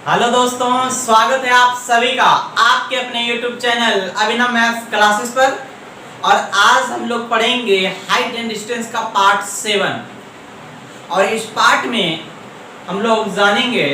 Hello दोस्तों, स्वागत है आप सभी का आपके अपने YouTube चैनल अभिनव मैथ्स क्लासेस पर। और आज हम लोग पढ़ेंगे हाइट एंड डिस्टेंस का पार्ट 7। और इस पार्ट में हम लोग जानेंगे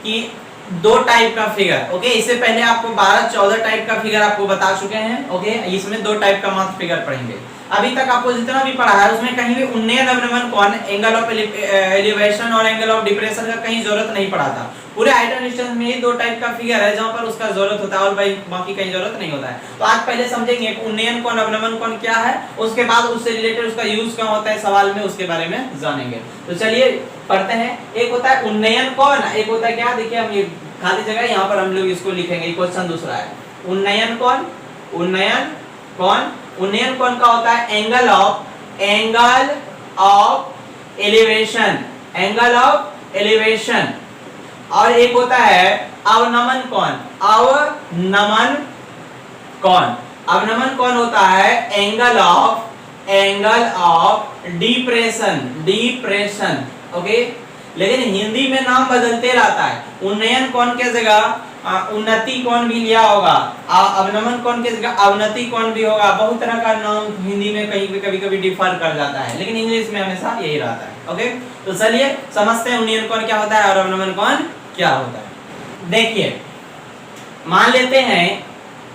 कि दो टाइप का फिगर। ओके, इससे पहले आपको 12-14 टाइप का फिगर आपको बता चुके हैं। ओके, इसमें दो टाइप का मात्र फिगर पढ़ेंगे। अभी तक आपको जितना भी पढ़ा है उसमें कहीं भी उन्नयन अवनमन कोण, एंगल ऑफ एलिवेशन और एंगल ऑफ डिप्रेशन का कहीं जरूरत नहीं पड़ा था। पूरे हाइट एंड डिस्टेंस में ही दो टाइप का फिगर है जहां पर उसका जरूरत होता है और बाकी कहीं जरूरत नहीं होता है। तो आज पहले समझेंगे उन्नयन कोण अवनमन कोण क्या है, उसके बाद उससे रिलेटेड उसका यूज क्या होता है सवाल में, उसके बारे में जानेंगे। तो चलिए पढ़ते हैं। एक होता है उन्नयन कोण, एक होता है क्या, देखिए हम ये खाली जगह यहाँ पर हम लोग इसको लिखेंगे। क्वेश्चन दूसरा है उन्नयन कोण। उन्नयन कोण, उन्नयन कोण का होता है angle of elevation, angle of elevation. और एक होता है अवनमन कोण, अवनमन कोण। अवनमन कोण होता है angle of depression, depression. Okay, लेकिन हिंदी में नाम बदलते रहता है। उन्नयन कोण के जगह उन्नति कोण भी लिया होगा, अवनमन कोण के जगह अवनति कोण भी होगा। बहुत तरह का नाम हिंदी में कहीं कभी कभी डिफर कर जाता है, लेकिन इंग्लिश में हमेशा यही रहता है। ओके, तो चलिए समझते हैं उन्नयन कोण क्या होता है और अवनमन कोण क्या होता है। देखिए, मान लेते हैं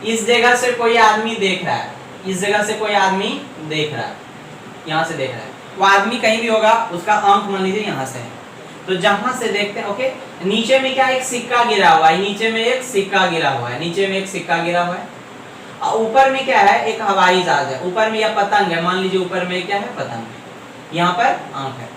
इस जगह से कोई आदमी देख रहा है, इस जगह से कोई आदमी देख रहा है, यहाँ से देख रहा है। वो आदमी कहीं भी होगा, उसका आंख मान लीजिए यहाँ से है। तो जहां से देखते हैं, ओके, नीचे में क्या एक सिक्का गिरा हुआ है, नीचे में एक सिक्का गिरा हुआ है, नीचे में एक सिक्का गिरा हुआ है। और ऊपर में क्या है, एक हवाई जहाज है। ऊपर में यह पतंग है, मान लीजिए ऊपर में क्या है, पतंग। यहाँ पर आंख है।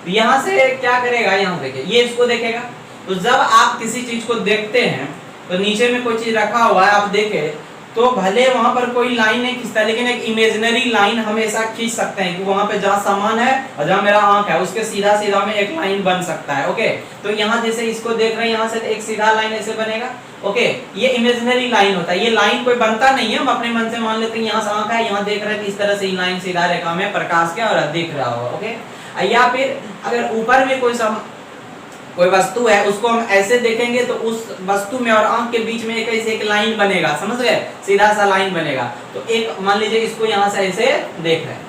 तो यहाँ से क्या करेगा, यहाँ देखिए, ये इसको देखेगा। तो जब आप किसी चीज को देखते हैं तो नीचे में कोई चीज रखा हुआ है, आप देखें तो भले वहां पर कोई लाइन नहीं खींचता, लेकिन एक इमेजिनरी लाइन हमेशा खींच सकते हैं कि वहां पे जहां सामान है और जहां मेरा आंख है उसके सीधा सीधा में एक लाइन बन सकता है। ओके, तो यहाँ जैसे इसको देख रहे हैं, यहाँ से एक सीधा लाइन ऐसे बनेगा। ओके, ये इमेजिनरी लाइन होता है। ये लाइन कोई बनता नहीं है, हम अपने मन से मान लेते हैं यहाँ से आंख है, यहाँ देख रहे हैं, इस तरह से लाइन सीधा रेखा में प्रकाश के और दिख रहा होगा। ओके, या फिर अगर ऊपर में कोई वस्तु है, उसको हम ऐसे देखेंगे तो उस वस्तु में और आंख के बीच में एक लाइन बनेगा, समझ गए, सीधा सा लाइन बनेगा। तो एक मान लीजिए इसको यहाँ से ऐसे देख रहे हैं,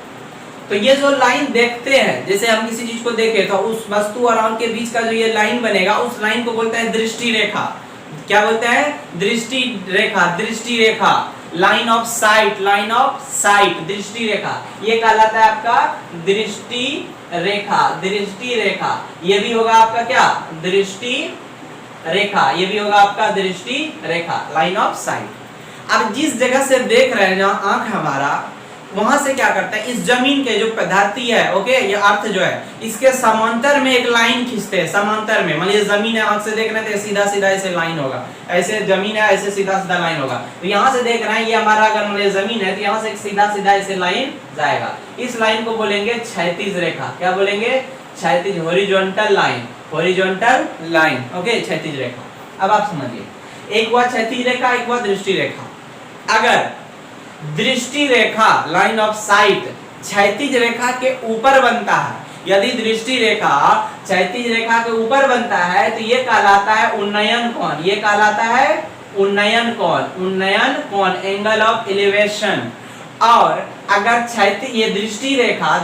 तो ये जो लाइन देखते हैं, जैसे हम किसी चीज को देखें तो उस वस्तु और आंख के बीच का जो ये लाइन बनेगा, उस लाइन को बोलते हैं दृष्टि रेखा। क्या बोलते हैं, दृष्टि रेखा, दृष्टि रेखा, line of sight, line of sight, दृष्टि रेखा। ये कहलाता है आपका दृष्टि रेखा, दृष्टि रेखा। ये भी होगा आपका क्या, दृष्टि रेखा, ये भी होगा आपका दृष्टि रेखा, लाइन ऑफ साइट। अब जिस जगह से देख रहे हैं, जहां आंख हमारा, वहां से क्या करता है, इस जमीन के जो धरती है, ओके, ये अर्थ जो है, इसके समांतर में एक लाइन खींचते हैं। समांतर में मान लीजिए जमीन है, आंख से देख रहे हैं तो सीधा सीधा ऐसे लाइन होगा, ऐसे जमीन है, ऐसे सीधा सीधा लाइन होगा। तो यहाँ से देख रहे हैं, ये हमारा अगर मान लीजिए जमीन है, तो यहाँ से सीधा सीधा ऐसे लाइन जाएगा। इस लाइन को बोलेंगे क्षैतिज रेखा। क्या बोलेंगे, क्षैतिज, horizontal line, horizontal line. Okay, क्षैतिज रेखा। अब आप समझिए, एक हुआ क्षैतिज रेखा, एक हुआ दृष्टि रेखा। अगर दृष्टि रेखा, लाइन ऑफ साइट, क्षैतिज रेखा के ऊपर बनता है, यदि दृष्टि रेखा क्षैतिज रेखा के ऊपर बनता है तो ये कहलाता है उन्नयन कोण। ये कहलाता है उन्नयन कोण, उन्नयन कोण, एंगल ऑफ एलिवेशन। और अगर क्षैतिज, ये दृष्टि रेखा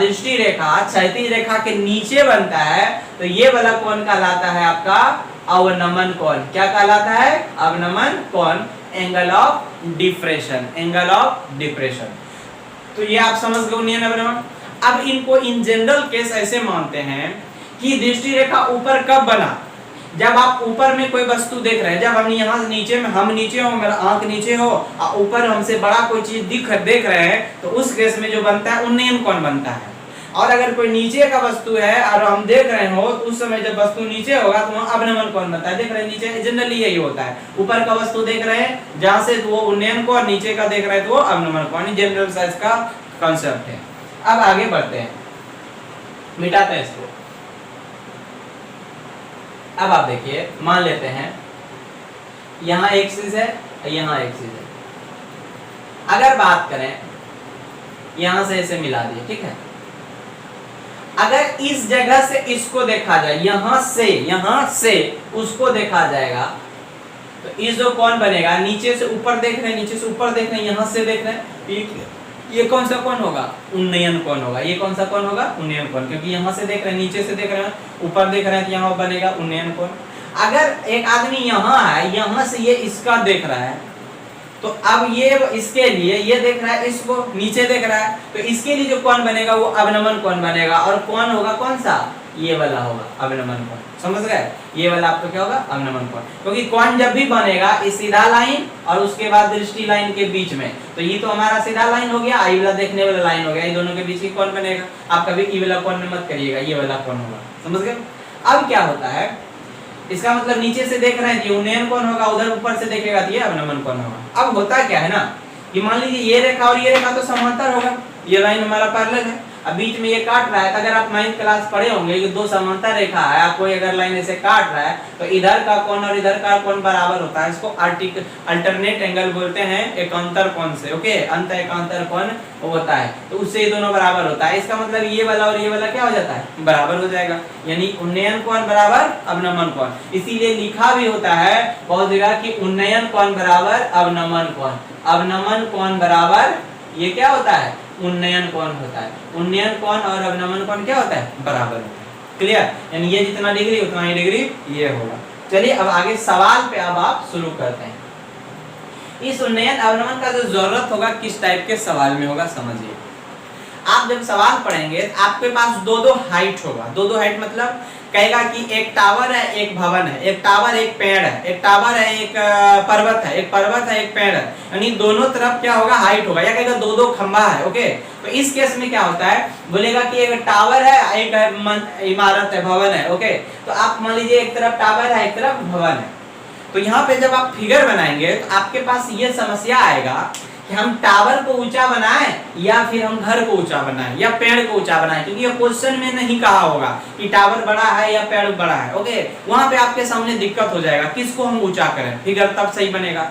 क्षैतिज रेखा के नीचे बनता है तो ये वाला कोण कहलाता है आपका अवनमन कोण। क्या कहलाता है, अवनमन कोण, angle of depression, angle of depression. तो ये आप समझ गए उन्नयन अवनमन। अब इनको इन जनरल केस ऐसे मानते हैं कि दृष्टि रेखा ऊपर कब बना, जब आप ऊपर में कोई वस्तु देख रहे हैं, जब हम यहाँ नीचे में, हम नीचे हो, मेरा आंख नीचे हो और ऊपर हमसे बड़ा कोई चीज देख रहे हैं, तो उस केस में जो बनता है उन्नयन कोण बनता है। और अगर कोई नीचे का वस्तु है और हम देख रहे हो, तो उस समय जब वस्तु नीचे होगा तो वहां अवनमन कोण बनता है। देख रहे हैं नीचे, जनरली यही होता है, ऊपर का वस्तु देख रहे हैं जहां से तो वो उन्नयन कोण, नीचे का देख रहे हैं तो वो अवनमन कोण। जनरल साइज का कॉन्सेप्ट है। अब आगे बढ़ते हैं, मिटाते हैं इसको। अब आप देखिए, मान लेते हैं यहाँ एक चीज है, यहाँ एक चीज है। अगर बात करें, यहां से इसे मिला दिए, ठीक है। अगर इस जगह से इसको देखा जाए, यहां से उसको देखा जाएगा, तो इस जो कोण बनेगा, नीचे से ऊपर देख रहे हैं, नीचे से ऊपर देख रहे हैं, यहां से देख रहे हैं, ये कौन सा कोण होगा? उन्नयन कोण होगा। ये कौन सा कोण होगा? उन्नयन कोण, क्योंकि यहां से देख रहे हैं, नीचे से देख रहे हैं, ऊपर देख रहे हैं, तो यहाँ बनेगा उन्नयन कोण। अगर एक आदमी यहाँ है, यहाँ से ये इसका देख रहा है, तो अब ये इसके लिए ये देख रहा है, इसको नीचे देख रहा है, तो इसके लिए जो कोण बनेगा वो अवनमन कोण बनेगा, और कोण होगा कौन सा? ये वाला होगा अवनमन कोण। समझ गए? ये वाला आपको क्या होगा? अवनमन कोण। क्योंकि कोण जब भी बनेगा इस सीधा लाइन और उसके बाद दृष्टि लाइन के बीच में, तो ये तो हमारा सीधा लाइन हो गया, आई वाला देखने वाला लाइन हो गया, ये दोनों के बीच की कोण बनेगा। आप कभी ई वाला कोण में मत करिएगा, ये वाला कोण होगा। समझ गए? अब क्या होता है, इसका मतलब नीचे से देख रहे हैं कि उन्नयन कोण होगा, उधर ऊपर से देखेगा तो ये अवनमन कोण होगा। अब होता क्या है ना कि मान लीजिए ये रेखा और ये रेखा तो समांतर होगा, ये लाइन हमारा पैरेलल है, अब बीच में ये काट रहा है, तो अगर आप 9th क्लास पढ़े होंगे कि दो समांतर रेखा है, आपको अगर लाइन ऐसे काट रहा है, तो इधर का कोण और इधर का कोण बराबर होता है। इसको अल्टरनेट एंगल बोलते हैं, एकांतर कोण से। ओके, अंत एकांतर कोण होता है, तो उससे ये दोनों बराबर होता है। इसका मतलब ये वाला और ये वाला क्या हो जाता है? बराबर हो जाएगा, यानी उन्नयन कोण बराबर अवनमन कोण। इसीलिए लिखा भी होता है बहुत जगह कि उन्नयन कोण बराबर अवनमन कोण, अवनमन कोण बराबर ये क्या होता है? उन्नयन कोण होता है। उन्नयन कोण और अवनमन कोण क्या होता है? बराबर होता है। क्लियर? यानी ये जितना डिग्री उतना ही डिग्री ये होगा। चलिए अब आगे सवाल पे अब आप शुरू करते हैं। इस उन्नयन अवनमन का जो जरूरत होगा किस टाइप के सवाल में होगा समझिए। आप जब सवाल पढ़ेंगे तो आपके पास दो हाइट होगा। दो हाइट मतलब कहेगा कि एक टावर है, एक भवन है, एक टावर एक पेड़ है, एक टावर है, एक पर्वत है, एक पर्वत है, एक पेड़ है, यानी दोनों तरफ क्या होगा? हाइट होगा। या कहेगा दो खंबा है। ओके, तो इस केस में क्या होता है, बोलेगा कि एक टावर है, एक इमारत है, भवन है। ओके, तो आप मान लीजिए एक तरफ टावर है, एक तरफ भवन है, तो यहाँ पे जब आप फिगर बनाएंगे तो आपके पास ये समस्या आएगा कि हम टावर को ऊंचा बनाएं या फिर हम घर को ऊंचा बनाएं या पेड़ को ऊंचा बनाएं, क्योंकि ये क्वेश्चन में नहीं कहा होगा कि टावर बड़ा है या पेड़ बड़ा है। ओके, वहां पे आपके सामने दिक्कत हो जाएगा, किसको हम ऊंचा करें, फिगर तब सही बनेगा।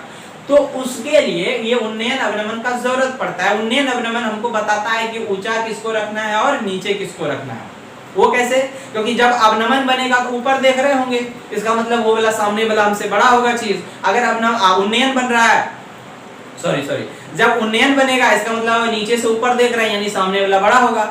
तो उसके लिए ये उन्नयन अवनमन का जरूरत पड़ता है। उन्नयन अवनमन हमको बताता है कि ऊंचा किसको रखना है और नीचे किसको रखना है। वो कैसे? क्योंकि जब अवनमन बनेगा तो ऊपर देख रहे होंगे, इसका मतलब वो वाला सामने वाला हमसे बड़ा होगा चीज। अगर उन्नयन बन रहा है, सॉरी, जब उन्नयन बनेगा इसका मतलब नीचे से ऊपर देख रहे हैं, यानी सामने वाला बड़ा होगा।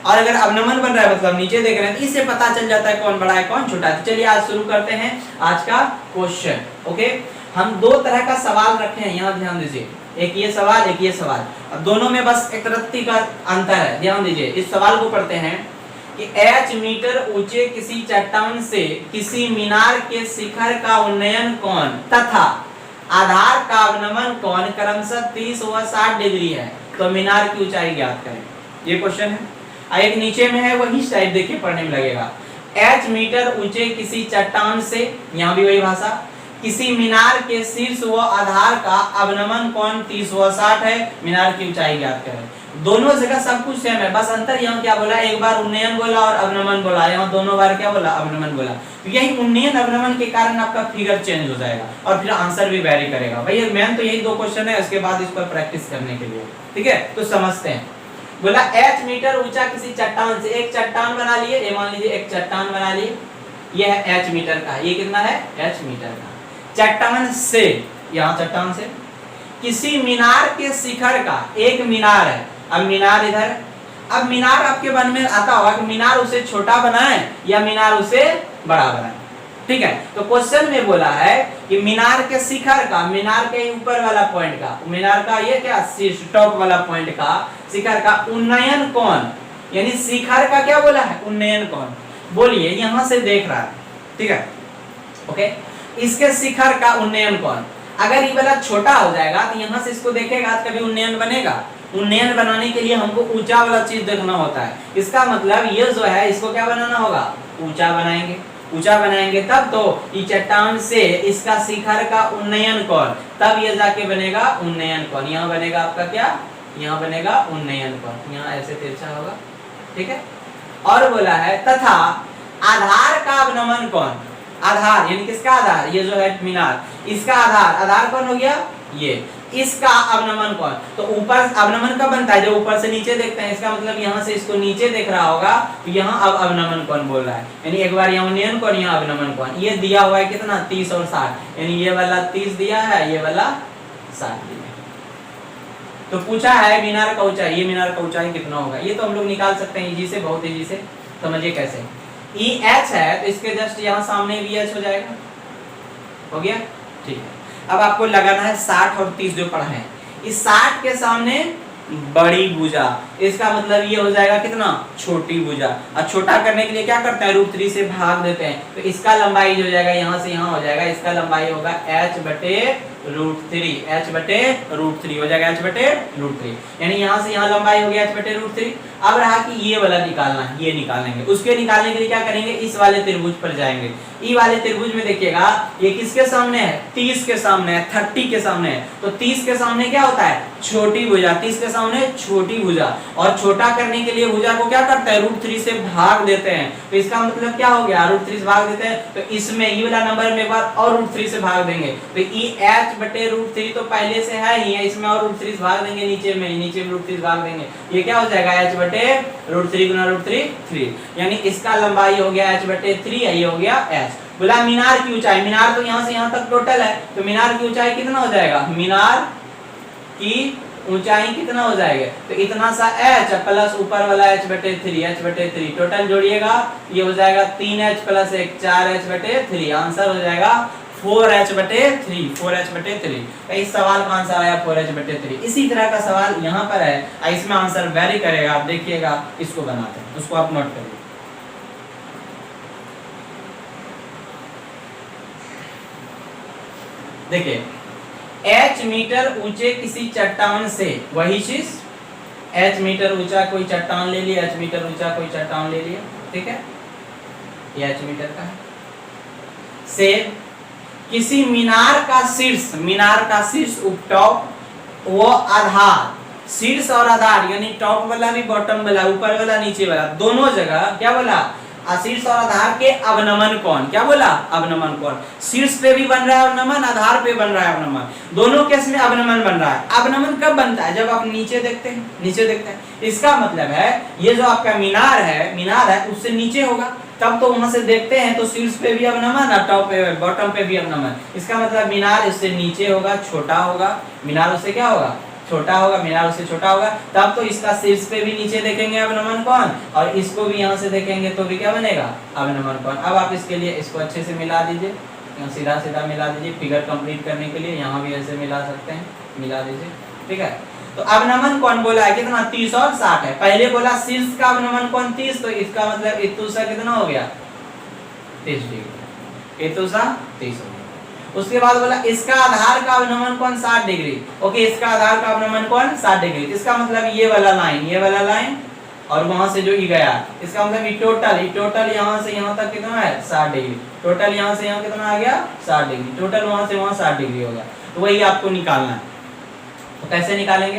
और अगर अवनमन बन रहा है मतलब नीचे देख रहे हैं, तो इससे पता चल जाता है कौन बड़ा है कौन छोटा है। तो चलिए आज शुरू करते हैं आज का क्वेश्चन। ओके, हम दो तरह का सवाल रखे हैं, यहाँ ध्यान दीजिए, एक ये सवाल एक ये सवाल। अब दोनों में बस एक रत्ती का अंतर है, ध्यान दीजिए। इस सवाल को पढ़ते हैं कि h मीटर ऊंचे किसी चट्टान से किसी मीनार के शिखर का उन्नयन कोण तथा आधार का अवनमन कोण क्रमशः 30 व 60 डिग्री है, तो मीनार की ऊंचाई ज्ञात करें। ये क्वेश्चन है। एक नीचे में है, वही टाइप देखिए पढ़ने में लगेगा। h मीटर ऊंचे किसी चट्टान से, यहाँ भी वही भाषा, किसी मीनार के शीर्ष व आधार का अवनमन कोण 30 व 60 है, मीनार की ऊंचाई ज्ञात करें। दोनों जगह सब कुछ सेम है, बस अंतर यहाँ क्या बोला, एक बार उन्नयन बोला और अवनमन बोला, यहाँ दोनों बार क्या बोला, अवनमन बोला। तो यही उन्नयन अवनमन के कारण आपका फिगर चेंज हो जाएगा और फिर आंसर भी वेरी करेगा। भाई मेन तो यही दो क्वेश्चन है, उसके बाद इस पर प्रैक्टिस करने के लिए। ठीक है, तो समझते हैं। बोला h मीटर ऊंचा किसी चट्टान से, एक चट्टान बना लिए, ये मान लीजिए एक चट्टान बना लिए, ये है h मीटर का, ये कितना है h मीटर का। चट्टान से, यहाँ चट्टान से किसी मीनार के शिखर का, एक मीनार है, अब मीनार इधर, अब मीनार आपके मन में आता होगा कि मीनार उसे छोटा बनाए या मीनार उसे बड़ा बनाए। ठीक है, तो क्वेश्चन में बोला है कि मीनार के शिखर का, मीनार के ऊपर वाला पॉइंट का, मीनार का ये क्या शीर्ष टॉप वाला पॉइंट का, शिखर का उन्नयन कोण, यानी शिखर का क्या बोला है, उन्नयन कोण। बोलिए, यहां से देख रहा है, ठीक है, ओके, इसके शिखर का उन्नयन कोण, अगर ये वाला छोटा हो जाएगा तो यहां से इसको देखेगा तो कभी उन्नयन बनेगा। उन्नयन बनाने के लिए हमको ऊंचा वाला चीज देखना होता है। इसका मतलब ये जो है इसको क्या बनाना होगा, ऊंचा बनाएंगे। ऊंचा बनाएंगे तब तो ये चट्टान से इसका शिखर का उन्नयन कोण, तब ये जाके बनेगा उन्नयन कोण। यहाँ बनेगा आपका क्या, यहाँ बनेगा उन्नयन कोण, यहाँ ऐसे तिरछा होगा। ठीक है, और बोला है तथा आधार का अवनमन कोण, आधार यानी किसका आधार, ये जो है मीनार, इसका आधार, आधार कौन हो गया ये, इसका अवनमन कोण, तो ऊपर अवनमन कब बनता है, जब ऊपर से नीचे देखते हैं, इसका मतलब यहाँ से इसको नीचे देख रहा होगा तो यहाँ अब अवनमन कोण बोल रहा है, यानी एक बार यहाँ उन्नयन कोण यहाँ अवनमन कोण, ये दिया हुआ है कितना 30 और 60, यानी ये वाला 30 दिया है, ये वाला 60 दिया है। तो पूछा है मीनार का ऊंचाई, ये मीनार का ऊंचाई कितना होगा, ये तो हम लोग निकाल सकते हैं इजी से, बहुत इजी से। समझिए कैसे, ई एच है तो इसके जस्ट यहाँ सामने भी एच हो जाएगा, हो गया, ठीक है। अब आपको लगाना है 60 और 30 जो पढ़ा है, इस 60 के सामने बड़ी भुजा, इसका मतलब ये हो जाएगा कितना, छोटी भुजा। और छोटा करने के लिए क्या करते हैं, √3 से भाग देते हैं, तो इसका लंबाई जो हो जाएगा यहाँ से यहाँ हो जाएगा, इसका लंबाई होगा h/√3, h/√3 हो जाएगा, h/√3, यानी यहाँ से यहाँ लंबाई हो गया h/√3। अब रहा कि ये वाला निकालना है, ये निकालेंगे, उसके निकालने के लिए क्या करेंगे, इस वाले त्रिभुज पर जाएंगे। ई वाले त्रिभुज में देखिएगा ये किसके सामने है, 30 के सामने है, 30 के सामने है, तो 30 के सामने क्या होता है, छोटी भुजा, 30 के सामने छोटी भुजा, और छोटा करने के लिए भुजा को क्या करते हैं, √3 से भाग देते हैं, तो इसका मतलब क्या हो गया, √3 से भाग देते हैं, तो इसमें ई वाला नंबर में एक बार और √3 से भाग देंगे, तो ई h/√3 तो पहले से है ही है, इसमें और √3 से भाग देंगे, नीचे में √3 से भाग देंगे, ये क्या हो जाएगा h/√3 गुना √3 3, यानी इसका लंबाई हो गया h/3, ये हो गया h। बोला मीनार की ऊंचाई, मीनार तो यहाँ से यहाँ तक टोटल है, तो मीनार की ऊंचाई कितना हो जाएगा, मीनार की ऊंचाई कितना हो जाएगा, तो इतना सा h प्लस ऊपर वाला h/3 टोटल जोड़िएगा, ये हो जाएगा 3h + 1 4h/3, आंसर हो जाएगा 4h/3। तो इस सवाल का आंसर आया 4h/3। इसी तरह का सवाल यहाँ पर है, इसमें आंसर वेरी करेगा, आप देखिएगा, इसको बनाते हैं, उसको आप नोट करिए। देखिए h मीटर ऊंचे किसी चट्टान से, वही चीज h मीटर ऊंचा कोई चट्टान ले लिया, h मीटर ऊंचा कोई चट्टान ले लिया, ठीक है, ये h मीटर का है, से किसी मीनार का शीर्ष उपटॉप वो आधार, शीर्ष और आधार यानी टॉप वाला भी बॉटम वाला, ऊपर वाला नीचे वाला, दोनों जगह क्या बोला, शीर्ष और आधार के अवनमन कोण, क्या बोला, अवनमन कोण, शीर्ष पे भी बन रहा है अवनमन, आधार पे बन रहा है अवनमन, दोनों केस में अवनमन बन रहा है। अवनमन कब बनता है, जब आप नीचे देखते हैं, इसका मतलब है ये जो आपका मीनार है उससे नीचे होगा, तब तो वहां से देखते हैं तो शीर्ष पे भी अवनमन और टॉप पे बॉटम पे भी अवनमन, इसका मतलब मीनार इससे नीचे होगा, छोटा होगा, मीनार उससे क्या होगा, छोटा होगा, मीनार उससे छोटा होगा, तब तो इसका शीर्ष पे भी नीचे देखेंगे अवनमन कोण, और इसको भी यहाँ से देखेंगे तो भी क्या बनेगा, अवनमन कोण। अब आप इसके लिए इसको अच्छे से मिला दीजिए, सीधा मिला दीजिए, फिगर कंप्लीट करने के लिए यहाँ भी ऐसे मिला सकते हैं, मिला दीजिए, ठीक है। तो अवनमन कोण बोला है कितना, 30 और 60 है, पहले बोला शीर्ष का अवनमन कोण 30, तो इसका मतलब इतुसा कितना हो गया, 30 डिग्री, इतुसा 30 हो गया। उसके बाद बोला इसका आधार का अवनमन कोण 60 डिग्री, ओके, इसका आधार का अवनमन कोण 60 डिग्री, इसका मतलब ये वाला लाइन और वहां से जो ई गया, इसका मतलब ये टोटल यहाँ से यहाँ तक कितना है, 60 डिग्री, टोटल यहाँ से यहाँ कितना आ गया, 60 डिग्री, टोटल वहां से वहां 60 डिग्री हो गया, तो वही आपको निकालना है। तो कैसे निकालेंगे,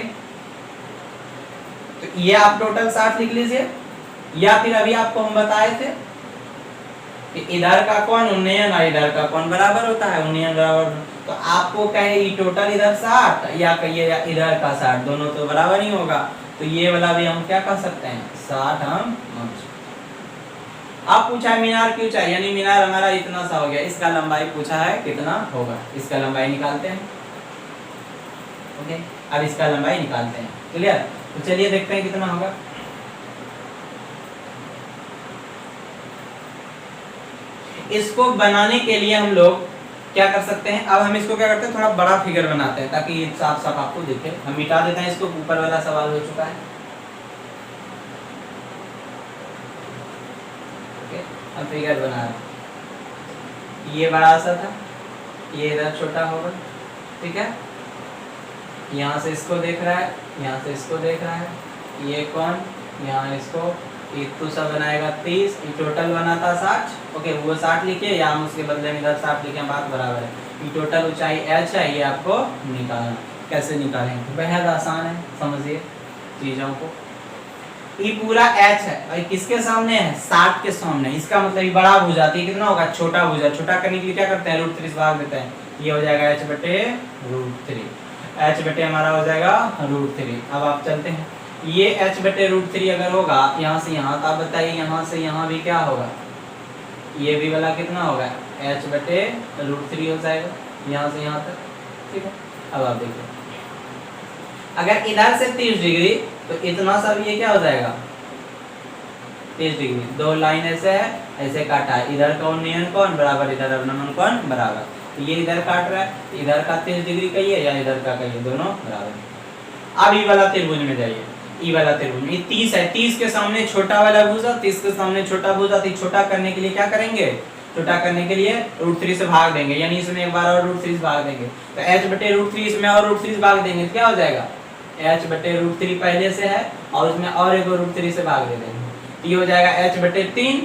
तो ये आप टोटल 60 लिख लीजिए, या फिर अभी आपको हम बताए थे कि इधर का कोण उन्नयन और इधर का कोण बराबर होता है, उन्नयन बराबर, तो आपको कहे टोटल इधर 60 या कहिए इधर का 60, दोनों तो बराबर ही होगा, तो ये वाला भी हम क्या कर सकते हैं, 60 हम आप पूछा है मीनार की ऊंचाई, यानी मीनार हमारा इतना सा हो गया, इसका लंबाई पूछा है कितना होगा, इसका लंबाई निकालते हैं, ओके, अब इसका लंबाई निकालते हैं, क्लियर। तो चलिए देखते हैं कितना होगा। इसको बनाने के लिए हम लोग क्या कर सकते हैं, अब हम इसको क्या करते हैं, थोड़ा बड़ा फिगर बनाते हैं ताकि ये साफ साफ आपको दिखे, हम मिटा देते हैं इसको, ऊपर वाला सवाल हो चुका है, ओके, अब फिगर बना रहे, ये बड़ा सा था, ये इधर छोटा होगा, ठीक है, यहाँ से इसको देख रहा है, यहाँ से इसको देख रहा है, ये कौन, यहाँ इसको इतु सा बनाएगा 30, टोटल बना था 60, ओके, वो 60 लिखिए, या हम उसके बदले में इधर 60 लिखे, बात बराबर है। ये टोटल ऊंचाई h है, ये आपको निकालना, कैसे निकालेंगे, बेहद आसान है, समझिए चीजों को। ये पूरा h है और किसके सामने है, 60 के सामने, इसका मतलब ये बड़ा भुजा, तो कितना होगा, छोटा भुजा, छोटा करने के लिए क्या करते हैं, √3 से भाग देते हैं, ये हो जाएगा h/√3। h बटे हमारा हो जाएगा √3। अब आप चलते हैं, ये h बटे √3 अगर होगा यहाँ से यहाँ, तो आप बताइए यहाँ से यहाँ भी क्या होगा, ये भी वाला कितना होगा, h बटे √3 हो जाएगा यहाँ से यहाँ तक, ठीक है। अब आप देखिए अगर इधर से 30 डिग्री तो इतना सा भी ये क्या हो जाएगा 30 डिग्री, दो लाइन ऐसे है, ऐसे काटा है, इधर का उन्नयन कोण बराबर इधर अवनमन कोण बराबर, तो ये इधर काट रहा है, इधर का 30 डिग्री कहिए या इधर का कहिए, दोनों बराबर। अब ई वाला त्रिभुज में जाइए, ई वाला त्रिभुज में 30 है, 30 के सामने छोटा वाला भुजा, 30 के सामने छोटा भुजा, तो छोटा करने के लिए क्या करेंगे, छोटा करने के लिए √3 से भाग देंगे, यानी इसमें एक बार और √3 से भाग देंगे, तो h बटे √3 इसमें और √3 से भाग देंगे तो क्या हो जाएगा, h बटे √3 पहले से है और उसमें और एक √3 से भाग दे देंगे, तो ये हो जाएगा h बटे 3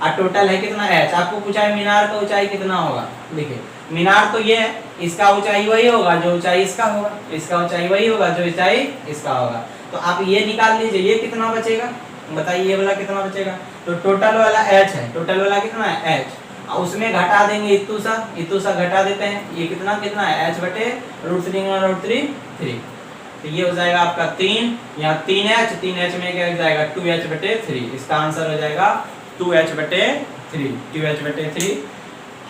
और टोटल है कितना h। आपको पूछा है मीनार का ऊंचाई कितना होगा, देखिए मीनार तो ये है, इसका ऊंचाई वही होगा जो ऊंचाई इसका होगा, इसका ऊंचाई वही होगा जो ऊंचाई इसका होगा, तो आप ये निकाल लीजिए, ये कितना बचेगा बताइए, ये वाला कितना बचेगा, तो टोटल वाला h है, टोटल वाला कितना है h, उसमें घटा देंगे इतू सा घटा देते हैं, ये कितना कितना है h बटे √3 3, तो ये हो जाएगा आपका 3, यहाँ 3h में क्या जाएगा 2h बटे 3, इसका आंसर हो जाएगा 2h बटे 3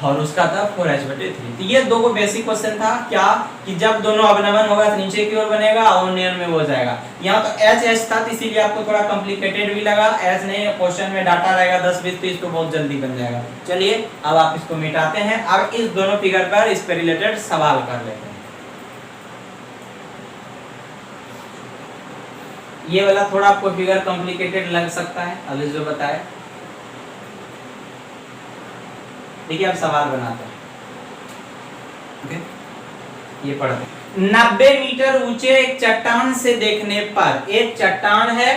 और उसका था 4h बटे 3। तो ये दो को बेसिक क्वेश्चन था क्या, कि जब दोनों अवनमन होगा तो नीचे की ओर बनेगा और उन्नयन में हो जाएगा। यहाँ तो h था तो इसीलिए आपको थोड़ा कॉम्प्लिकेटेड भी लगा, h नहीं क्वेश्चन में डाटा रहेगा 10 20 30 तो बहुत जल्दी बन जाएगा। चलिए अब आप इसको मिटाते हैं, अब इस दोनों फिगर पर इस पे रिलेटेड सवाल कर लेते हैं। ये वाला थोड़ा आपको फिगर कॉम्प्लिकेटेड लग सकता है, अभी जो बताया, देखिए अब सवाल बनाते हैं, ओके ये पढ़ते हैं। 90 मीटर ऊंचे एक चट्टान से देखने पर, एक चट्टान है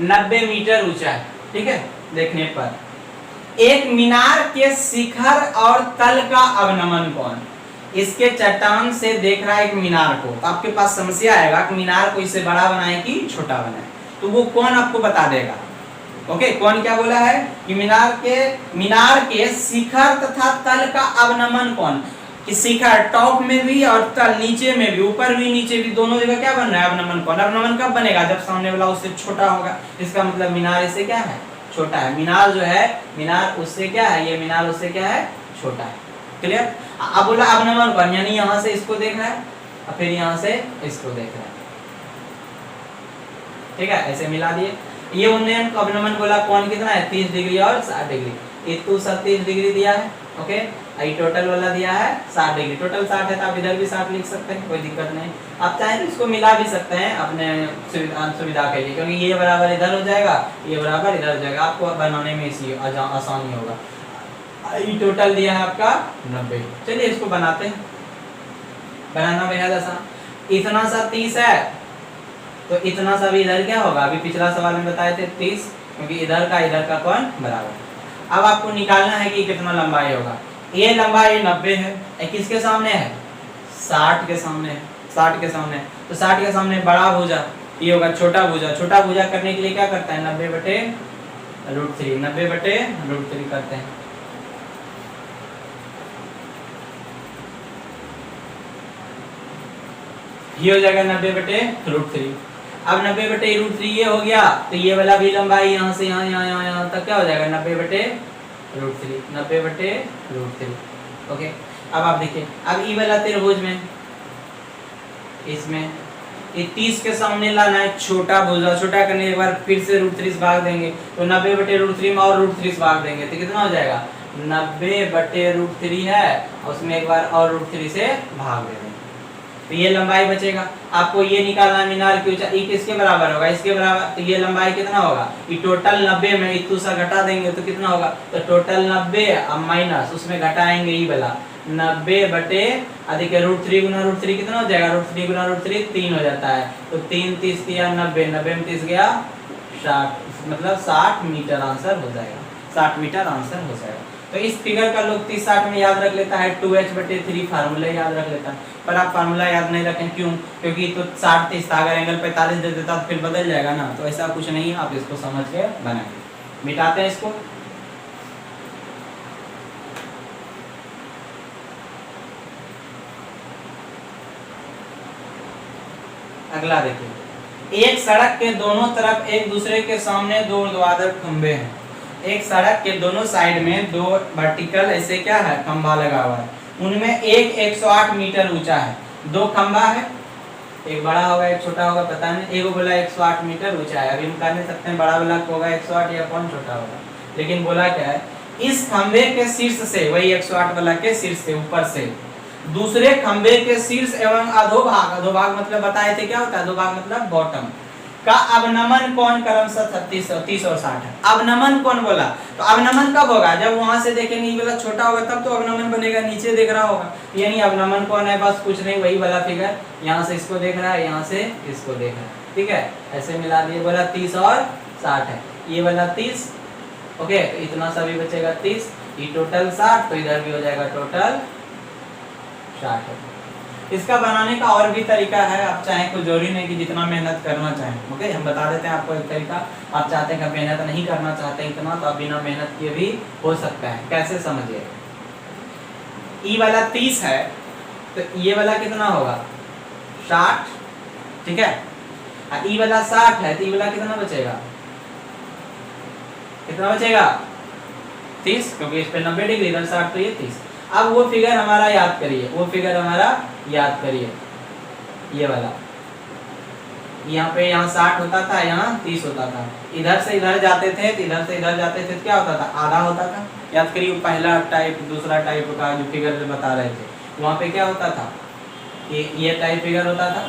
90 मीटर ऊंचा है, ठीक है, देखने पर एक मीनार के शिखर और तल का अवनमन कोण, इसके चट्टान से देख रहा है एक मीनार को, तो आपके पास समस्या आएगा कि मीनार को इससे बड़ा बनाए कि छोटा बनाए, तो वो कौन आपको बता देगा। ओके कौन क्या बोला है कि मीनार के शिखर तथा तल का अवनमन कोण, कि शिखर टॉप में भी और तल नीचे में भी, ऊपर भी नीचे भी दोनों जगह क्या बन रहा है अवनमन कोण। अवनमन कब बनेगा, जब सामने वाला उससे छोटा होगा, इसका मतलब मीनार इससे क्या है छोटा है, मीनार जो है मीनार उससे क्या है, ये मीनार उससे क्या है छोटा है, क्लियर। अब बोला अवनमन कोण, यानी यहाँ से इसको देख रहा है और फिर यहाँ से इसको देख रहा है, ठीक है, ऐसे मिला दिए। ये उन्नयन अवनमन बोला कोण कितना है 30 डिग्री और 60 डिग्री, इतु 30 डिग्री दिया है, ओके, ये टोटल वाला दिया है 60 डिग्री, टोटल 60 है तो आप इधर भी 60 लिख सकते हैं, कोई दिक्कत नहीं। आप चाहे तो इसको मिला भी सकते हैं अपने सुविधा के लिए, क्योंकि ये बराबर इधर हो जाएगा, ये बराबर इधर हो जाएगा, आपको बनाने में इसी आसानी होगा। ये टोटल दिया है आपका 90, चलिए इसको बनाते हैं, बनाना बेहद आसान। इतना सा 30 है तो इतना सा भी इधर क्या होगा, अभी पिछला सवाल में बताए थे 30, क्योंकि इधर का कोण बराबर। अब आपको निकालना है कि कितना लंबाई होगा, ये लंबाई 90 है, किसके सामने है 60 के सामने है, 60 के सामने, तो 60 के सामने बड़ा भुजा ये होगा छोटा भुजा, छोटा भुजा करने के लिए क्या करता है 90 बटे √3 करते हैं, ये हो जाएगा 90 बटे √3। अब 90 बटे √3 ये हो गया, तो ये वाला भी लंबाई यहाँ से यहाँ तक क्या हो जाएगा 90 बटे √3, ओके। अब आप देखिए, अब ये वाला त्रिभुज में इसमें ये 30 के सामने लाना है छोटा भुजा, छोटा करने के बाद फिर से √3 से भाग देंगे, तो 90 बटे √3 में और √3 से भाग देंगे, तो कितना हो जाएगा 90 बटे √3 है, उसमें एक बार और √3 से भाग देंगे, तो ये लंबाई बचेगा। आपको ये निकालना मीनार की ऊंचाई किसके बराबर होगा, इसके बराबर, तो ये लंबाई कितना होगा, ये टोटल 90 में इतू सा घटा देंगे तो कितना होगा, तो टोटल 90 अब माइनस उसमें घटाएंगे ये वाला 90 बटे अधिक √3 गुना √3 कितना हो जाएगा, √3 गुना √3 3 हो जाता है, तो 3 30 दिया 90, 90 में 30 गया 60, मतलब 60 मीटर आंसर हो जाएगा, 60 मीटर आंसर हो जाएगा। तो इस फिगर का लोग 30 60 में याद रख लेता है, 2h बटे 3 फार्मूला याद रख लेता है, पर आप फार्मूला याद नहीं रखें, क्यों, क्योंकि तो 60 30 था, अगर एंगल 45 दे देता तो फिर बदल जाएगा ना, तो ऐसा कुछ नहीं है, आप इसको समझ के बनाएंगे। मिटाते हैं इसको, अगला देखिए, एक सड़क के दोनों तरफ एक दूसरे के सामने दो ऊर्ध्वाधर खंबे हैं। एक सड़क के दोनों साइड में दो वर्टिकल ऐसे क्या है खंबा लगा हुआ है, उनमें एक 108 मीटर ऊंचा है। दो खंबा है, एक बड़ा होगा एक छोटा होगा पता नहीं, एक बोला 108 मीटर ऊंचा है। अभी हम कह नहीं सकते हैं बड़ा वाला होगा 108 या कौन छोटा होगा, लेकिन बोला क्या है, इस खंबे के शीर्ष से, वही 108 वाला के शीर्ष से ऊपर से दूसरे खंबे के शीर्ष एवं अधोभाग, अधोभाग मतलब बताए थे क्या होता है, अधोभाग मतलब बॉटम का अवनमन कोण क्रमशः 30 और 60 है। अवनमन कोण बोला तो अवनमन कब होगा, जब वहां से देखेंगे ये वाला छोटा होगा तब तो अवनमन बनेगा, नीचे देख रहा होगा, यानी अवनमन कोण है बस कुछ नहीं, वही वाला फिगर, यहाँ से इसको देख रहा है, यहाँ से इसको देख रहा है, ठीक है, ऐसे मिला दिए, बोला 30 और 60 है, ये वाला 30, ओके, तो इतना सा भी बचेगा 30, ये टोटल 60, तो इधर भी हो जाएगा टोटल 60। इसका बनाने का और भी तरीका है, आप चाहे कोई जरूरी नहीं कि जितना मेहनत करना चाहें, ओके, हम बता देते हैं आपको एक तरीका, आप चाहते हैं कि मेहनत नहीं करना चाहते इतना, तो आप बिना मेहनत किए भी हो सकता है। कैसे समझिए, ई वाला 30 है तो ये वाला कितना होगा 60, ठीक है, और ई वाला 60 है तो ई वाला कितना बचेगा, कितना बचेगा 30, क्योंकि इस पे 90 डिग्री, इधर 60 तो ये 30। अब वो फिगर हमारा याद करिए, वो फिगर हमारा याद करिए, ये वाला, यहाँ पे यहाँ 60 होता था, यहाँ 30 होता था, इधर से इधर जाते थे तो इधर से इधर जाते थे तो क्या होता था, आधा होता था। याद करिए पहला टाइप दूसरा टाइप का जो फिगर बता रहे थे, वहाँ पे क्या होता था, ये टाइप फिगर होता था,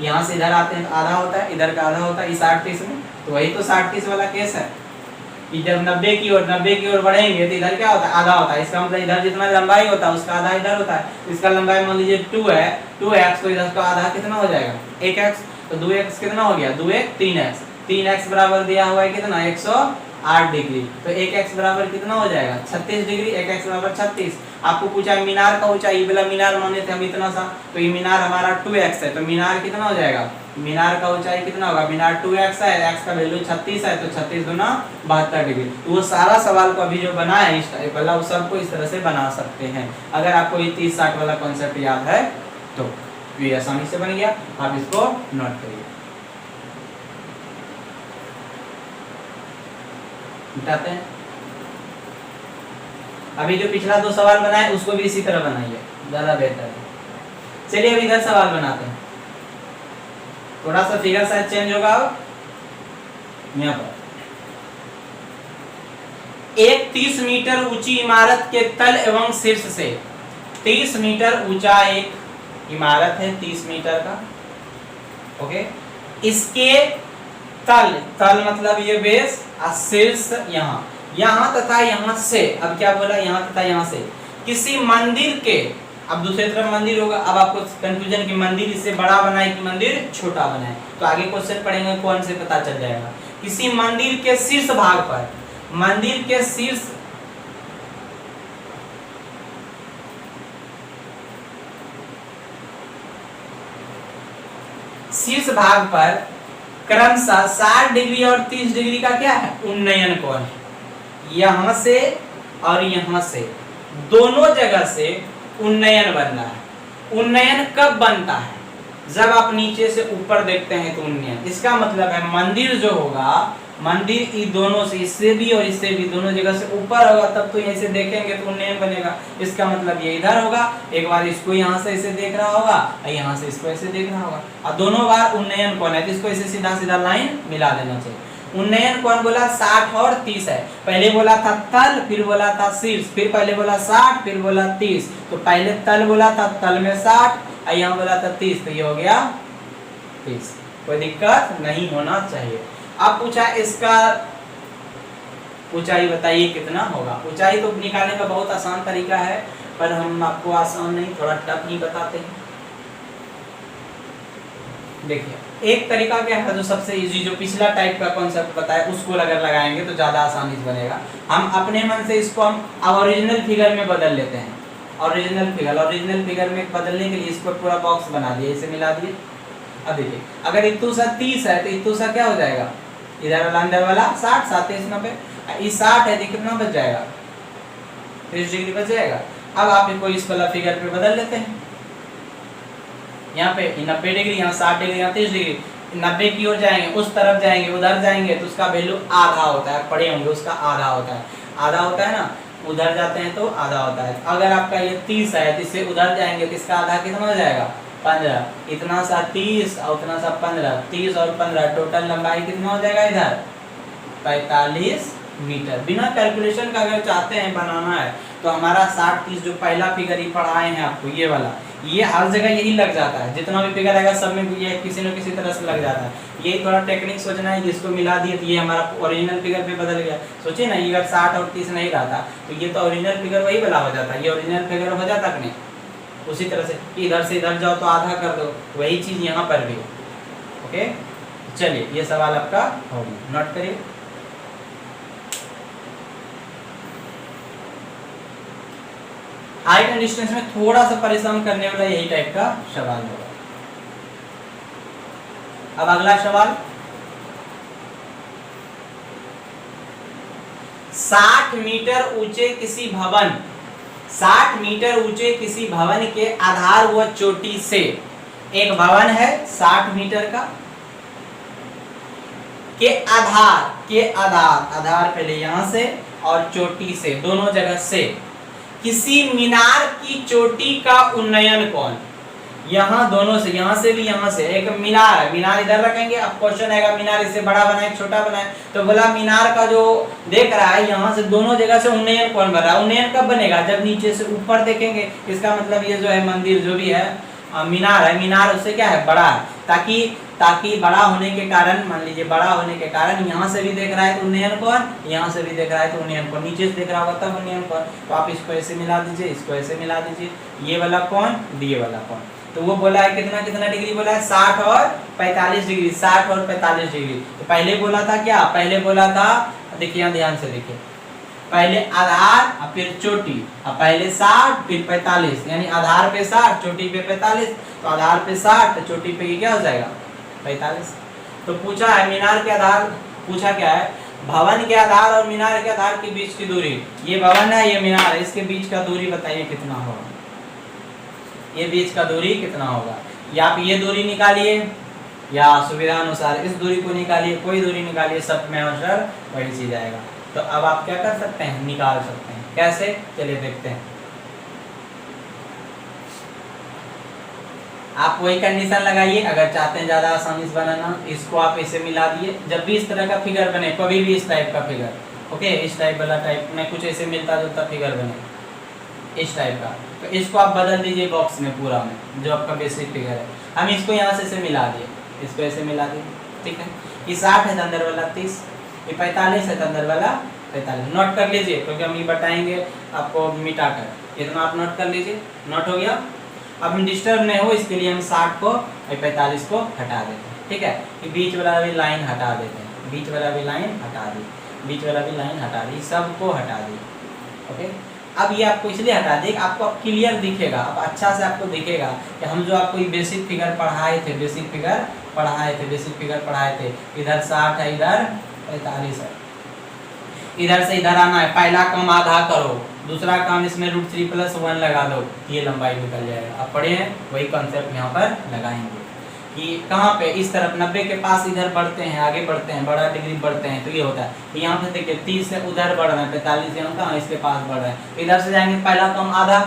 यहाँ से इधर आते हैं तो आधा होता है, इधर का आधा होता है, 60-30 में, तो वही तो 60-30 वाला केस है। जब 90 की ओर बढ़ेंगे तो इधर क्या होता है, आधा होता है, इसका मतलब इधर जितना लंबाई होता है उसका आधा इधर होता है, इसका लंबाई मान लीजिए 2 है, 2x तो इधर का आधा कितना हो जाएगा 1x, तो 2x कितना हो गया, 2x 3x, 3x बराबर दिया हुआ है कितना 108 डिग्री, तो 1x बराबर कितना हो जाएगा 36 डिग्री, 1x बराबर 36। आपको पूछा मीनार का ऊंचाई, ये वाला मीनार माने थे हम इतना सा, तो ये मीनार हमारा 2x है, तो मीनार कितना हो जाएगा, मीनार का ऊंचाई कितना होगा, मीनार 2x है, x का वैल्यू 36 है, तो 36 गुना 72 डिग्री। तो वो सारा सवाल को अभी जो बना है इस टाइप वाला, वो सबको इस तरह से बना सकते हैं। अगर आपको ये 30-60 वाला कॉन्सेप्ट याद है तो ये आसानी से बन गया, आप इसको नोट करिए। मिटाते हैं, अभी जो पिछला 2 सवाल बनाए उसको भी इसी तरह बनाइए, ज्यादा बेहतर है। चलिए अभी इधर सवाल बनाते हैं, थोड़ा सा फिगर शायद चेंज होगा। यहाँ पर एक 30 मीटर ऊंची इमारत के तल एवं शीर्ष से, 30 मीटर ऊंचा एक इमारत है 30 मीटर का, ओके, इसके तल मतलब ये बेस और शीर्ष यहाँ तथा यहाँ से, अब क्या बोला, यहाँ तथा यहाँ से किसी मंदिर के, अब दूसरी तरफ मंदिर होगा, अब आपको कंफ्यूजन कि मंदिर इससे बड़ा बनाए कि मंदिर छोटा बनाए, तो आगे क्वेश्चन पढ़ेंगे कौन से पता चल जाएगा। किसी मंदिर के शीर्ष भाग पर, मंदिर के शीर्ष भाग पर क्रमशः 60 डिग्री और 30 डिग्री का क्या है उन्नयन कोण है। यहाँ से और यहाँ से दोनों जगह से उन्नयन बन रहा है। उन्नयन कब बनता है, जब आप नीचे से ऊपर देखते हैं तो उन्नयन, इसका मतलब है मंदिर जो होगा, मंदिर इन दोनों से, इससे भी और इससे भी, दोनों जगह से ऊपर होगा, तब तो यहीं से देखेंगे तो उन्नयन बनेगा। इसका मतलब ये इधर होगा, एक बार इसको यहाँ से ऐसे देख रहा होगा और यहाँ से इसको ऐसे देख रहा होगा, और दोनों बार उन्नयन कोण है, तो इसको ऐसे सीधा सीधा लाइन मिला देना चाहिए। उन्नयन कोण बोला 60 और 30 है, पहले बोला था तल, फिर बोला था शीर्ष, फिर पहले बोला 60, फिर बोला 30, तो पहले तल बोला था, तल में 60 और यहाँ बोला था 30, तो ये हो गया 30, कोई दिक्कत नहीं होना चाहिए। अब पूछा इसका ऊंचाई बताइए कितना होगा। ऊंचाई तो निकालने का बहुत आसान तरीका है, पर हम आपको आसान नहीं, थोड़ा टफ नहीं बताते हैं। देखिए एक तरीका क्या है जो सबसे इजी, जो पिछला टाइप का कॉन्सेप्ट बताया उसको अगर लगाएंगे तो ज्यादा आसानी से बनेगा। हम अपने मन से इसको हम ओरिजिनल फिगर में बदल लेते हैं। ओरिजिनल फिगर में बदलने के लिए इसको पूरा बॉक्स बना दिए, इसे मिला दिए। अब देखिए अगर इतू सा 30 है तो इतू सा क्या हो जाएगा, इधर वाला अंदर वाला 60, 7 30 90, ये 60 है तो कितना बच जाएगा 30 डिग्री बच जाएगा। अब आप इनको इस वाला फिगर पे बदल लेते हैं, यहाँ पे 90 डिग्री, यहाँ 60 डिग्री, यहाँ 30 डिग्री, 90 की ओर जाएंगे, उस तरफ जाएंगे, उधर जाएंगे तो उसका वैल्यू आधा होता है, पढ़े होंगे उसका आधा होता है, आधा होता है ना, उधर जाते हैं तो आधा होता है। अगर आपका ये 30 है तो इससे उधर जाएंगे तो इसका आधा कितना हो जाएगा 15, इतना सा 30 और उतना सा 15, 30 और 15 टोटल लंबाई कितना हो जाएगा इधर 45 मीटर। बिना कैलकुलेशन का अगर चाहते हैं बनाना है तो हमारा 60-30 जो पहला फिगर ही पढ़ाए हैं आपको ये वाला, ये हर जगह यही लग जाता है, जितना भी फिगर आएगा सब में ये किसी न किसी तरह से लग जाता है। यही थोड़ा टेक्निक सोचना है, जिसको मिला दिए तो ये हमारा ओरिजिनल फिगर पे बदल गया। सोचिए ना, ये अगर 60 और 30 नहीं रहता तो ये तो ओरिजिनल फिगर वही वाला हो जाता, ये ओरिजिनल फिगर हो जाता कि नहीं। उसी तरह से इधर से इधर जाओ तो आधा कर दो, वही चीज यहाँ पर भी। ओके, चलिए ये सवाल आपका हो गया, नोट करिए। हाइट एंड डिस्टेंस में थोड़ा सा परिश्रम करने वाला यही टाइप का सवाल होगा। अब अगला सवाल, 60 मीटर ऊंचे किसी भवन, 60 मीटर ऊंचे किसी भवन के आधार व चोटी से, एक भवन है 60 मीटर का, के आधार पहले यहां से और चोटी से, दोनों जगह से किसी मीनार की चोटी का उन्नयन कौन। यहाँ दोनों से, यहाँ से भी यहाँ से एक मीनार है, मीनार इधर रखेंगे। अब क्वेश्चन आएगा मीनार इससे बड़ा बनाए छोटा बनाए, तो बोला मीनार का जो देख रहा है यहाँ से दोनों जगह से उन्नयन कौन बन रहा है। उन्नयन कब बनेगा, जब नीचे से ऊपर देखेंगे। इसका मतलब ये जो है मंदिर जो भी है मीनार है, मीनार उससे क्या है बड़ा है, ताकि बड़ा होने के कारण, मान लीजिए बड़ा होने के कारण यहाँ से भी देख रहा है तो उन्नयन कौन, यहाँ से भी देख रहा है तो उन्नयन कौन, नीचे से देख रहा होगा तब उन्नयन कौन। तो आप इसको ऐसे मिला दीजिए, इसको ऐसे मिला दीजिए, ये वाला कौन, ये वाला कौन। तो वो बोला है कितना कितना डिग्री बोला है 60 और 45 डिग्री, 60 और 45 डिग्री। तो पहले बोला था क्या, पहले बोला था, देखिए यहाँ ध्यान से देखिए, पहले आधार और फिर चोटी, अब पहले 60 फिर 45, यानी आधार पे 60 चोटी पे 45, तो आधार पे 60 तो चोटी पे क्या हो जाएगा 45। तो पूछा है मीनार के आधार, पूछा क्या है भवन के आधार और मीनार के आधार के बीच की दूरी, ये भवन है ये मीनार है, इसके बीच का दूरी बताइए कितना होगा, ये बीच का दूरी कितना होगा। या आप ये दूरी निकालिए या सुविधा अनुसार इस दूरी को निकालिए, कोई दूरी निकालिए, सब में आंसर वही चीज आएगा। तो अब आप क्या कर सकते हैं, निकाल सकते हैं। कैसे, चलिए देखते हैं। आप वही कंडीशन लगाइए, अगर चाहते हैं ज्यादा आसानी से बनाना, इसको आप इसे मिला दिए। जब भी इस तरह का फिगर बने, कभी भी इस टाइप का फिगर, ओके, इस टाइप वाला टाइप में कुछ ऐसे मिलता जुलता फिगर बने इस टाइप का, तो इसको आप बदल दीजिए बॉक्स में पूरा में, जो आपका बेसिक फिगर है। हम इसको यहाँ से मिला दिए, इसको ऐसे मिला दिए, ठीक है। ये 60 है तो अंदर वाला 30, ये 45 है तो अंदर वाला 45। नोट कर लीजिए क्योंकि हम ये बताएंगे आपको मिटा कर, इतना आप नोट कर लीजिए। नोट हो गया। अब हम डिस्टर्ब नहीं हो इसके लिए हम 60 को और 45 को हटा देते हैं, ठीक है। ये बीच वाला भी लाइन हटा देते हैं, बीच वाला भी लाइन हटा दी, बीच वाला भी लाइन हटा दी, सबको हटा दी, ओके। अब ये आपको इसलिए हटा दें, आपको अब क्लियर दिखेगा, अब अच्छा से आपको दिखेगा कि हम जो आपको बेसिक फिगर पढ़ाए थे, बेसिक फिगर पढ़ाए थे, इधर 60 है, इधर 45 है, इधर से इधर आना है, पहला काम आधा करो, दूसरा काम इसमें √3+1 लगा दो, ये लंबाई निकल जाएगा। अब पढ़े हैं वही कॉन्सेप्ट यहाँ पर लगाएंगे कि कहाँ पे इस तरफ 90 के पास इधर बढ़ते हैं, आगे बढ़ते हैं, बड़ा डिग्री बढ़ते हैं, तो ये होता है। तो यहाँ पे देखिए 30 से उधर बढ़ रहे हैं, 45 यहाँ कहाँ इसके पास बढ़ रहे हैं, इधर से जाएंगे, पहला काम आधा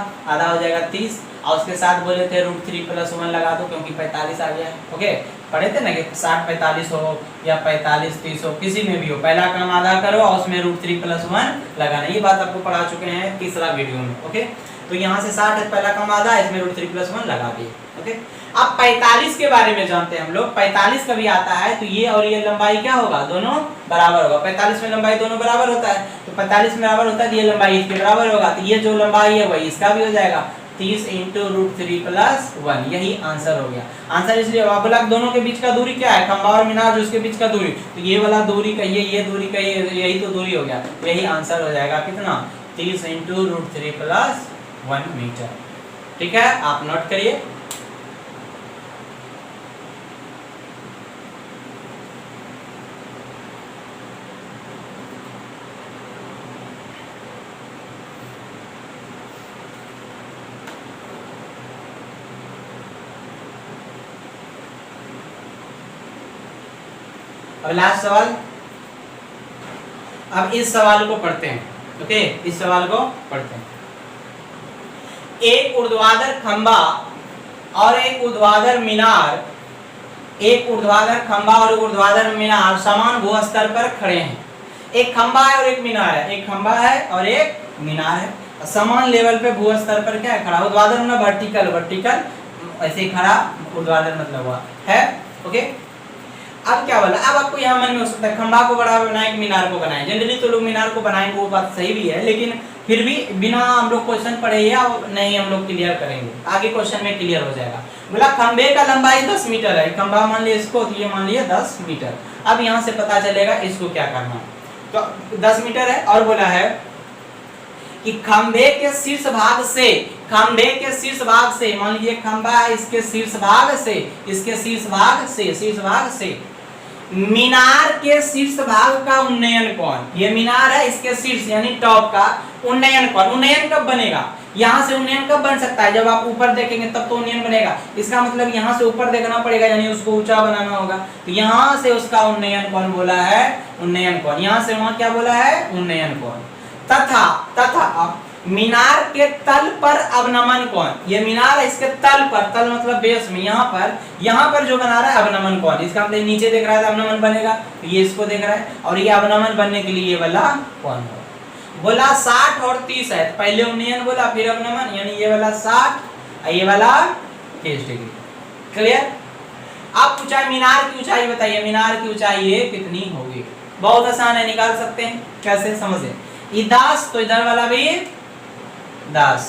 हो जाएगा 30, और उसके साथ बोले थे √3+1 लगा दो क्योंकि 45 आ गया है, ओके। पढ़े थे ना कि 60-45 हो या 45-30 हो, किसी में भी हो, पहला काम आधा करो और उसमें √3+1 लगाना। ये बात आपको पढ़ा चुके हैं तीसरा वीडियो में, ओके। तो यहाँ से 60 है, पहला काम आधा, इसमें √3+1 लगा दिए, ओके। अब 45 के बारे में जानते हैं हम लोग। 45 कभी आता है तो ये और ये लंबाई क्या होगा, दोनों बराबर होगा। 45 में लंबाई दोनों बराबर होता है, तो 45 में बराबर होता है तो ये लंबाई इसके बराबर होगा, तो ये जो लंबाई है वही इसका भी हो जाएगा, 30 × √3+1, यही आंसर हो गया। आंसर इसलिए बोला दोनों के बीच का दूरी क्या है, खंबा और मीनार जो उसके बीच का दूरी, तो ये वाला दूरी कहिए, ये दूरी कहिए, यही तो दूरी हो गया, यही आंसर हो जाएगा कितना, 30 × √3+1 मीटर, ठीक है। आप नोट करिए। अब लास्ट सवाल, अब इस सवाल को पढ़ते हैं। ओके, इस सवाल को पढ़ते हैं। एक ऊर्ध्वाधर खंबा और एक ऊर्ध्वाधर मीनार, एक ऊर्ध्वाधर खंबा और ऊर्ध्वाधर मीनार समान भूस्तर पर खड़े हैं। एक खंबा है और एक मीनार है, एक खंबा है और एक मीनार है, समान लेवल पे भूस्तर पर क्या है, खड़ा। ऊर्ध्वाधर मतलब वर्टिकल, वर्टिकल ऐसे ही खड़ा, ऊर्ध्वाधर मतलब हुआ है। ओके, अब क्या बोला, अब आपको यहाँ मन में हो सकता है खंबा को बड़ा बनाए, मीनार को बनाए। जनरली तो लोग मीनार को बनाएंगे, वो बात सही भी है, लेकिन फिर भी बिना हम लोग क्वेश्चन पढ़े या नहीं हम लोग क्लियर करेंगे, आगे क्वेश्चन में क्लियर हो जाएगा। बोला खंबे का लंबाई 10 मीटर है, खंबा मान लिया इसको, तो ये मान लिया 10 मीटर। अब यहाँ से पता चलेगा इसको क्या करना है, तो 10 मीटर है। और बोला है कि खंबे के शीर्ष भाग से, खंबे के शीर्ष भाग से, मान लीजिए खंबा है, इसके शीर्ष भाग से, इसके शीर्ष भाग से, शीर्ष भाग से मीनार के शीर्ष भाग का उन्नयन कोण, ये मीनार है, इसके शीर्ष यानी टॉप का उन्नयन कोण, उन्नयन कब बनेगा, यहाँ से उन्नयन कब बन सकता है, जब आप ऊपर देखेंगे तब तो उन्नयन बनेगा। इसका मतलब यहाँ से ऊपर देखना पड़ेगा, यानी उसको ऊंचा बनाना होगा, तो यहाँ से उसका उन्नयन कोण बोला है, उन्नयन कोण। यहाँ से वहां क्या बोला है, उन्नयन कोण। तथा तथा मीनार के तल पर अवनमन कोण, ये मीनार है, इसके तल पर, तल मतलब बेस में, यहाँ पर जो बना रहा है अवनमन कोण, इसका मतलब नीचे देख रहा है तो अवनमन बनेगा, तो ये इसको देख रहा है, और ये अवनमन बनने के लिए ये वाला कोण होगा। बोला 60 और 30 है, पहले उन्नयन बोला फिर अवनमन, यानी ये वाला 60 ये वाला 30 डिग्री। क्लियर। अब पूछा मीनार की ऊंचाई बताइए, मीनार की ऊंचाई ये कितनी होगी, बहुत आसान है, निकाल सकते हैं। कैसे समझे, 10 तो इधर वाला भी 10,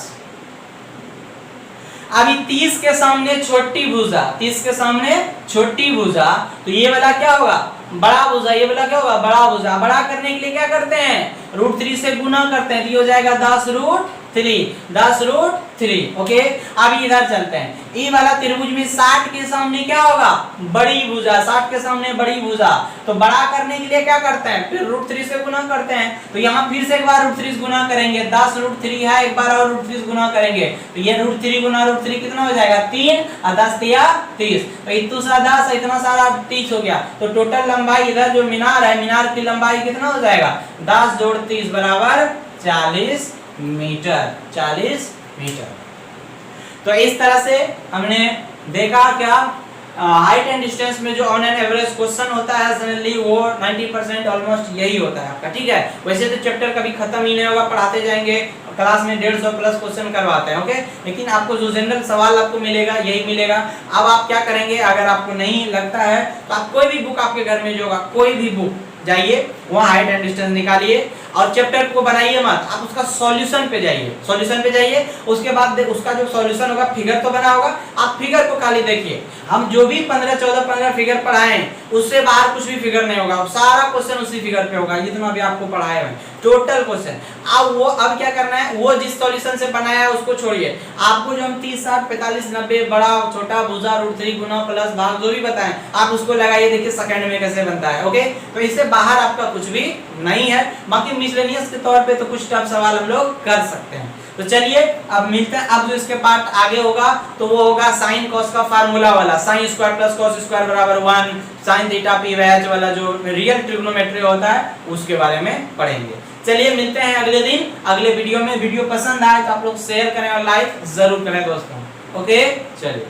अभी 30 के सामने छोटी भुजा, 30 के सामने छोटी भुजा, तो ये वाला क्या होगा, बड़ा भुजा, ये वाला क्या होगा, बड़ा भुजा। बड़ा करने के लिए क्या करते हैं, √3 से गुना करते हैं, तो ये हो जाएगा 10√3, 10√3। ओके, अब इधर चलते हैं, ये वाला त्रिभुज में 60 के सामने क्या होगा, बड़ी भुजा, 60 के सामने बड़ी भुजा, तो बड़ा करने के लिए क्या करते हैं, फिर √3 से गुना करते हैं, तो यहाँ फिर से एक बार √3 गुना करेंगे, 10√3 है, एक बार और √3 गुना करेंगे, तो ये √3 गुना √3 कितना हो जाएगा, 3 और 10 या 30, तो इतना सारा 10 इतना सारा 30 हो गया, तो टोटल लंबाई इधर जो मीनार है, मीनार की लंबाई कितना हो जाएगा, 10 जोड़ 30 बराबर 40 मीटर, 40 मीटर। तो इस तरह से हमने देखा क्या, हाइट एंड डिस्टेंस में जो ऑन एन एवरेज क्वेश्चन होता है जनरली वो 90% ऑलमोस्ट यही होता है आपका। ठीक है, वैसे तो चैप्टर कभी खत्म ही नहीं होगा, पढ़ाते जाएंगे, क्लास में 150 प्लस क्वेश्चन करवाते हैं। ओके, लेकिन आपको जो जनरल सवाल आपको मिलेगा यही मिलेगा। अब आप क्या करेंगे, अगर आपको नहीं लगता है तो आप कोई भी बुक आपके घर में जो होगा, कोई भी बुक जाइए, वहाँ हाइट एंड डिस्टेंस निकालिए और चैप्टर को बनाइए मत, आप उसका सॉल्यूशन पे जाइए, सॉल्यूशन पे जाइए। उसके बाद उसका जो सॉल्यूशन होगा, फिगर तो बना होगा, आप फिगर को खाली देखिए। हम जो भी 15 फिगर पढ़ाए उससे बाहर कुछ भी फिगर नहीं होगा, सारा क्वेश्चन उसी फिगर पे होगा, जितना भी आपको पढ़ाए हैं टोटल क्वेश्चन। अब क्या करना है, वो जिस सॉल्यूशन से बनाया है उसको छोड़िए, आपको जो हम 30, 60, 45, 90 बड़ा छोटा भुजा √3 गुना प्लस भाग जो भी बताएं आप उसको लगाइए, देखिए सेकंड में कैसे बनता है। ओके, तो इससे बाहर आपका कुछ भी नहीं है। बाकी मिसलेनियस के तौर पे तो कुछ टफ सवाल हम लोग कर सकते हैं। तो चलिए अब मिलते हैं, अब जो इसके पार्ट आगे होगा तो वो होगा साइन कॉस का फार्मूला वाला, sin square plus cos square बराबर 1, sin थीटा p वैच वाला जो रियल ट्रिग्नोमेट्री होता है उसके बारे में पढ़ेंगे। चलिए मिलते हैं अगले दिन अगले वीडियो में। वीडियो पसंद आए तो आप लोग शेयर करें और लाइक जरूर करें दोस्तों। ओके, चलिए।